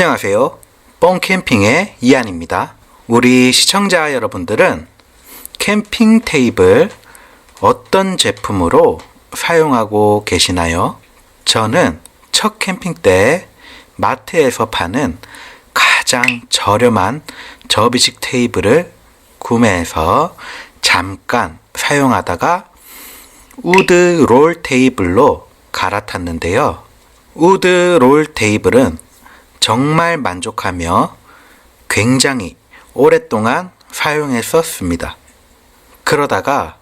안녕하세요. 뻥캠핑의 이한입니다. 우리 시청자 여러분들은 캠핑 테이블 어떤 제품으로 사용하고 계시나요? 저는 첫 캠핑 때 마트에서 파는 가장 저렴한 접이식 테이블을 구매해서 잠깐 사용하다가 우드 롤 테이블로 갈아탔는데요. 우드 롤 테이블은 정말 만족하며 굉장히 오랫동안 사용했었습니다. 그러다가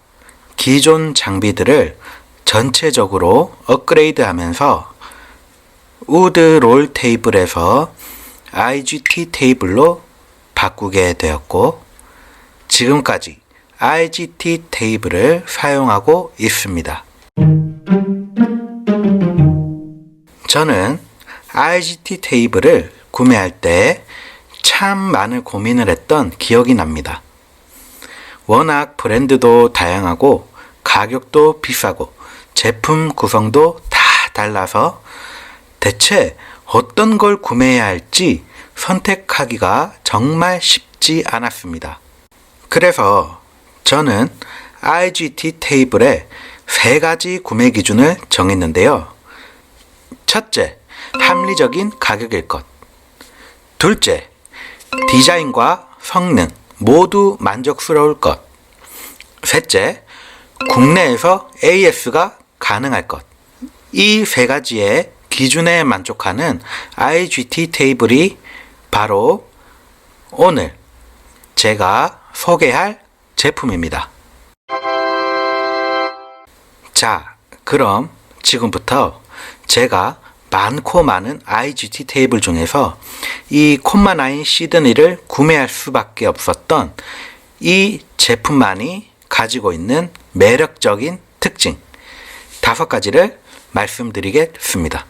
기존 장비들을 전체적으로 업그레이드 하면서 우드 롤 테이블에서 IGT 테이블로 바꾸게 되었고 지금까지 IGT 테이블을 사용하고 있습니다. 저는 IGT 테이블을 구매할 때 참 많은 고민을 했던 기억이 납니다. 워낙 브랜드도 다양하고 가격도 비싸고 제품 구성도 다 달라서 대체 어떤 걸 구매해야 할지 선택하기가 정말 쉽지 않았습니다. 그래서 저는 IGT 테이블의 3가지 구매 기준을 정했는데요. 첫째, 합리적인 가격일 것. 둘째, 디자인과 성능 모두 만족스러울 것. 셋째, 국내에서 AS가 가능할 것. 이 3가지의 기준에 만족하는 IGT 테이블이 바로 오늘 제가 소개할 제품입니다. 자, 그럼 지금부터 제가 많고 많은 IGT 테이블 중에서 이 콤마9 시드니를 구매할 수밖에 없었던 이 제품만이 가지고 있는 매력적인 특징 5가지를 말씀드리겠습니다.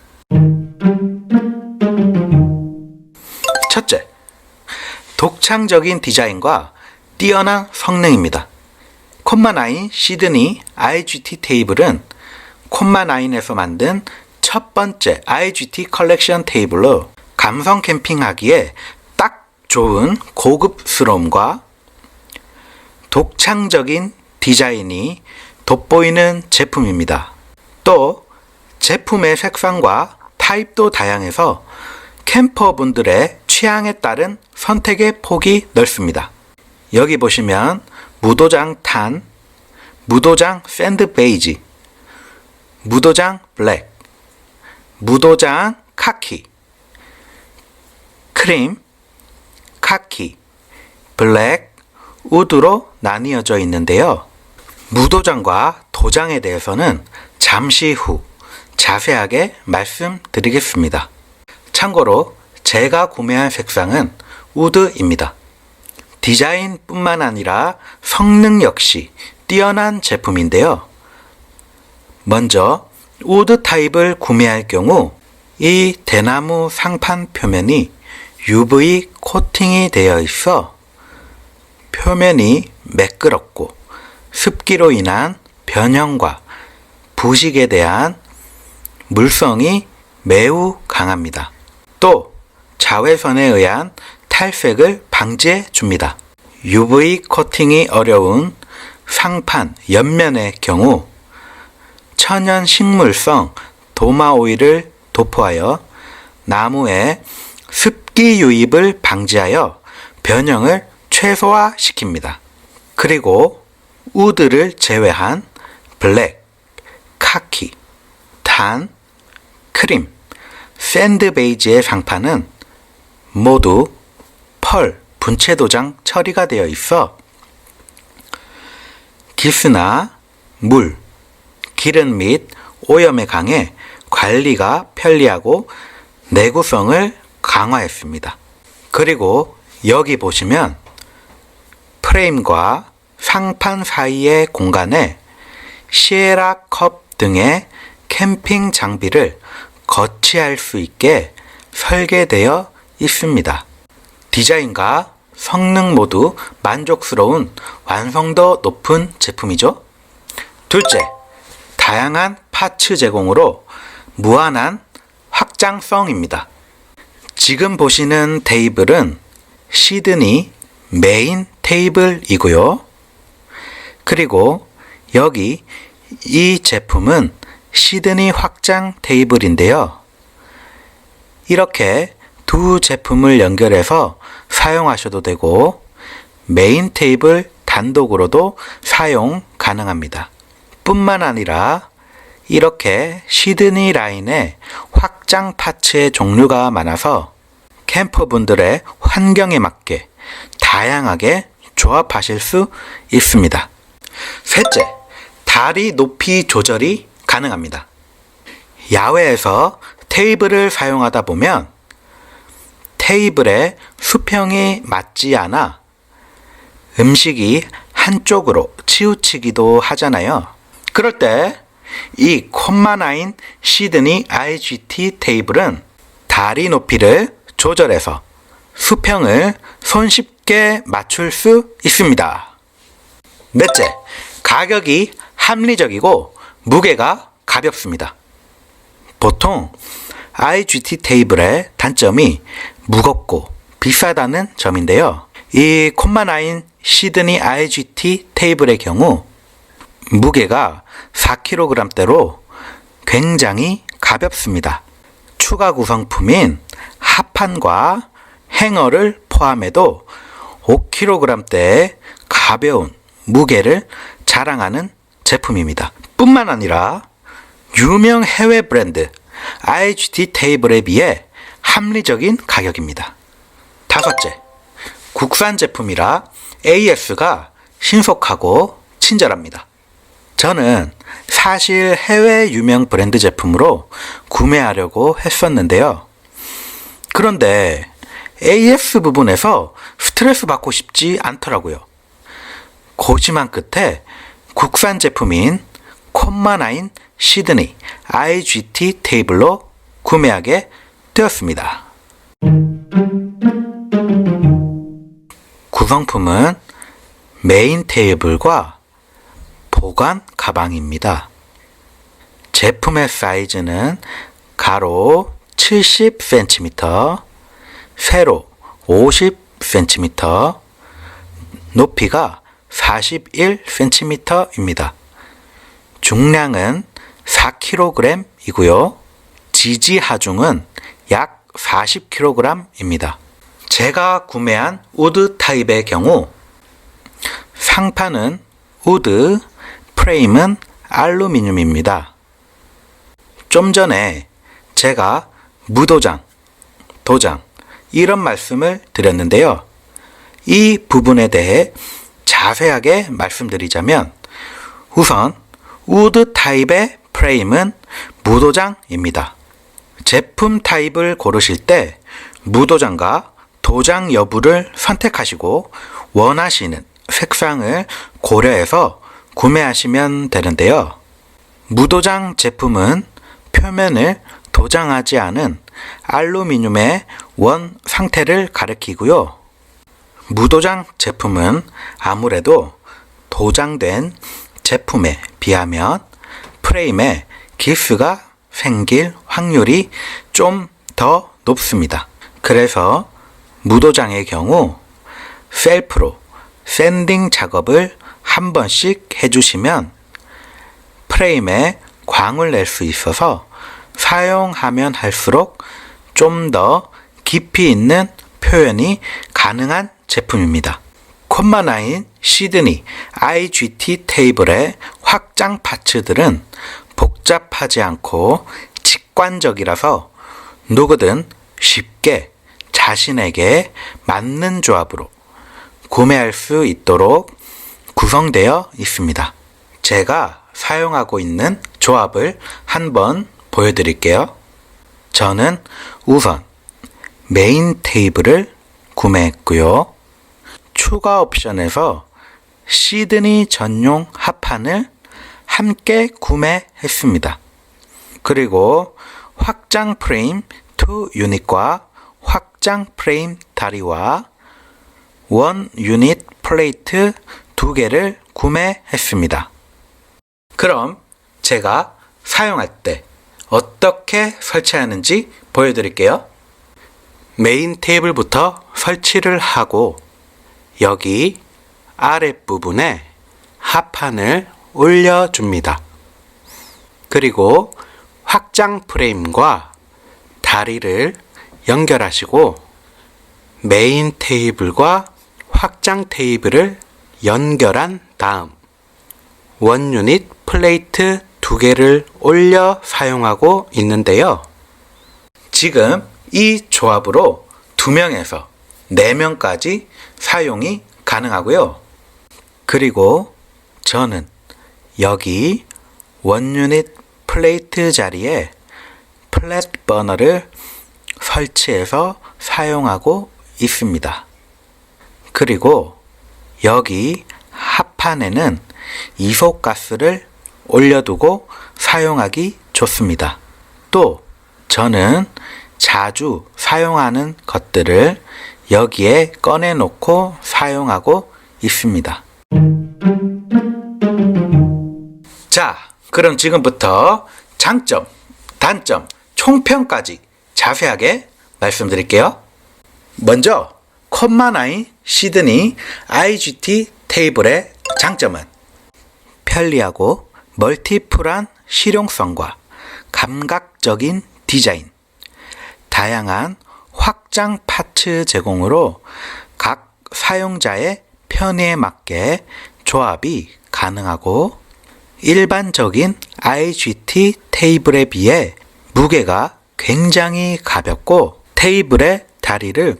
첫째, 독창적인 디자인과 뛰어난 성능입니다. 콤마9 시드니 IGT 테이블은 콤마9에서 만든 첫 번째 IGT 컬렉션 테이블로 감성 캠핑하기에 딱 좋은 고급스러움과 독창적인 디자인이 돋보이는 제품입니다. 또 제품의 색상과 타입도 다양해서 캠퍼분들의 취향에 따른 선택의 폭이 넓습니다. 여기 보시면 무도장 탄, 무도장 샌드 베이지, 무도장 블랙, 무도장 카키, 크림, 카키, 블랙, 우드로 나뉘어져 있는데요. 무도장과 도장에 대해서는 잠시 후 자세하게 말씀드리겠습니다. 참고로 제가 구매한 색상은 우드입니다. 디자인뿐만 아니라 성능 역시 뛰어난 제품인데요. 먼저 우드 타입을 구매할 경우 이 대나무 상판 표면이 UV 코팅이 되어 있어 표면이 매끄럽고 습기로 인한 변형과 부식에 대한 물성이 매우 강합니다. 또 자외선에 의한 탈색을 방지해 줍니다. UV 코팅이 어려운 상판 옆면의 경우 천연 식물성 도마 오일을 도포하여 나무에 습기 유입을 방지하여 변형을 최소화시킵니다. 그리고 우드를 제외한 블랙, 카키, 탄, 크림, 샌드 베이지의 상판은 모두 펄 분체 도장 처리가 되어 있어 기스나 물, 기름 및 오염에 강해 관리가 편리하고 내구성을 강화했습니다. 그리고 여기 보시면 프레임과 상판 사이의 공간에 시에라 컵 등의 캠핑 장비를 거치할 수 있게 설계되어 있습니다. 디자인과 성능 모두 만족스러운 완성도 높은 제품이죠. 둘째, 다양한 파츠 제공으로 무한한 확장성입니다. 지금 보시는 테이블은 시드니 메인 테이블이고요. 그리고 여기 이 제품은 시드니 확장 테이블인데요. 이렇게 두 제품을 연결해서 사용하셔도 되고 메인 테이블 단독으로도 사용 가능합니다. 뿐만 아니라 이렇게 시드니 라인에 확장 파츠의 종류가 많아서 캠퍼분들의 환경에 맞게 다양하게 조합하실 수 있습니다. 셋째, 다리 높이 조절이 가능합니다. 야외에서 테이블을 사용하다 보면 테이블에 수평이 맞지 않아 음식이 한쪽으로 치우치기도 하잖아요. 그럴 때 이 콤마9 시드니 IGT 테이블은 다리 높이를 조절해서 수평을 손쉽게 맞출 수 있습니다. 넷째, 가격이 합리적이고 무게가 가볍습니다. 보통 IGT 테이블의 단점이 무겁고 비싸다는 점인데요. 이 콤마9 시드니 IGT 테이블의 경우 무게가 4kg대로 굉장히 가볍습니다. 추가 구성품인 합판과 행어를 포함해도 5kg대의 가벼운 무게를 자랑하는 제품입니다. 뿐만 아니라 유명 해외 브랜드 IGT 테이블에 비해 합리적인 가격입니다. 다섯째, 국산 제품이라 AS가 신속하고 친절합니다. 저는 사실 해외 유명 브랜드 제품으로 구매하려고 했었는데요. 그런데 AS 부분에서 스트레스 받고 싶지 않더라고요. 고심한 끝에 국산 제품인 콤마9 시드니 IGT 테이블로 구매하게 되었습니다. 구성품은 메인 테이블과 보관 가방입니다. 제품의 사이즈는 가로 70cm, 세로 50cm, 높이가 41cm입니다. 중량은 4kg이고요. 지지 하중은 약 40kg입니다. 제가 구매한 우드 타입의 경우 상판은 우드, 프레임은 알루미늄입니다. 좀 전에 제가 무도장, 도장 이런 말씀을 드렸는데요. 이 부분에 대해 자세하게 말씀드리자면 우선 우드 타입의 프레임은 무도장입니다. 제품 타입을 고르실 때 무도장과 도장 여부를 선택하시고 원하시는 색상을 고려해서 구매하시면 되는데요. 무도장 제품은 표면을 도장하지 않은 알루미늄의 원 상태를 가리키고요. 무도장 제품은 아무래도 도장된 제품에 비하면 프레임에 기스가 생길 확률이 좀 더 높습니다. 그래서 무도장의 경우 셀프로 샌딩 작업을 한 번씩 해주시면 프레임에 광을 낼 수 있어서 사용하면 할수록 좀 더 깊이 있는 표현이 가능한 제품입니다. 콤마9 시드니 IGT 테이블의 확장 파츠들은 복잡하지 않고 직관적이라서 누구든 쉽게 자신에게 맞는 조합으로 구매할 수 있도록 구성되어 있습니다. 제가 사용하고 있는 조합을 한번 보여드릴게요. 저는 우선 메인 테이블을 구매했고요. 추가 옵션에서 시드니 전용 합판을 함께 구매했습니다. 그리고 확장 프레임 2 유닛과 확장 프레임 다리와 원 유닛 플레이트 2개를 구매했습니다. 그럼 제가 사용할 때 어떻게 설치하는지 보여드릴게요. 메인 테이블부터 설치를 하고 여기 아랫부분에 합판을 올려줍니다. 그리고 확장 프레임과 다리를 연결하시고 메인 테이블과 확장 테이블을 연결한 다음 원 유닛 플레이트 2개를 올려 사용하고 있는데요. 지금 이 조합으로 2명에서 4명까지 사용이 가능하고요. 그리고 저는 여기 원 유닛 플레이트 자리에 플랫 버너를 설치해서 사용하고 있습니다. 그리고 여기 합판에는 이소가스를 올려두고 사용하기 좋습니다. 또 저는 자주 사용하는 것들을 여기에 꺼내놓고 사용하고 있습니다. 자, 그럼 지금부터 장점, 단점, 총평까지 자세하게 말씀드릴게요. 먼저 콤마9 시드니 IGT 테이블의 장점은 편리하고 멀티플한 실용성과 감각적인 디자인, 다양한 확장 파츠 제공으로 각 사용자의 편의에 맞게 조합이 가능하고 일반적인 IGT 테이블에 비해 무게가 굉장히 가볍고 테이블의 다리를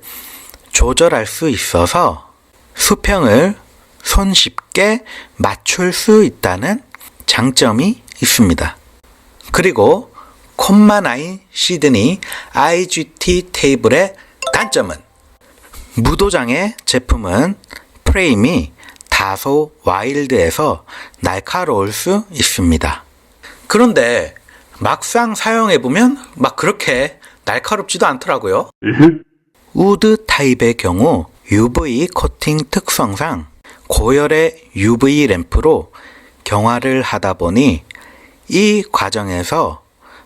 조절할 수 있어서 수평을 손쉽게 맞출 수 있다는 장점이 있습니다. 그리고 콤마9 시드니 IGT 테이블의 단점은 무도장의 제품은 프레임이 다소 와일드해서 날카로울 수 있습니다. 그런데 막상 사용해보면 막 그렇게 날카롭지도 않더라고요. 우드 타입의 경우 UV 코팅 특성상 고열의 UV 램프로 경화를 하다 보니 이 과정에서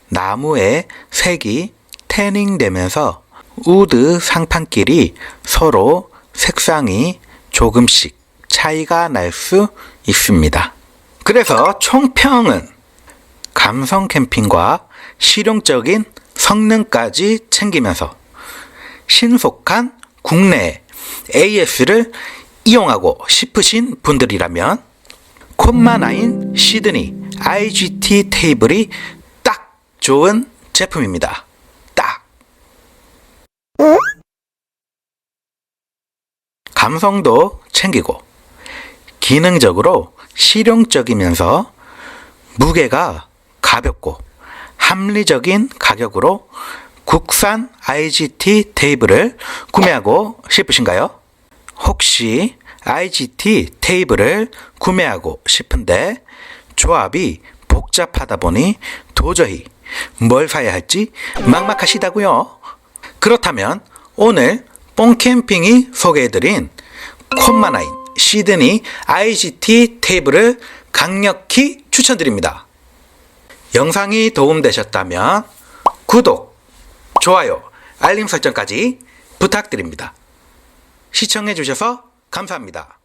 나무의 색이 태닝 되면서 우드 상판끼리 서로 색상이 조금씩 차이가 날 수 있습니다. 그래서 총평은 감성 캠핑과 실용적인 성능까지 챙기면서 신속한 국내 AS를 이용하고 싶으신 분들이라면 콤마9 시드니 IGT 테이블이 딱 좋은 제품입니다. 딱! 감성도 챙기고 기능적으로 실용적이면서 무게가 가볍고 합리적인 가격으로 국산 IGT 테이블을 구매하고 싶으신가요? 혹시 IGT 테이블을 구매하고 싶은데 조합이 복잡하다 보니 도저히 뭘 사야 할지 막막하시다고요? 그렇다면 오늘 뽕캠핑이 소개해드린 콤마9 시드니 IGT 테이블을 강력히 추천드립니다. 영상이 도움되셨다면 구독, 좋아요, 알림 설정까지 부탁드립니다. 시청해주셔서 감사합니다.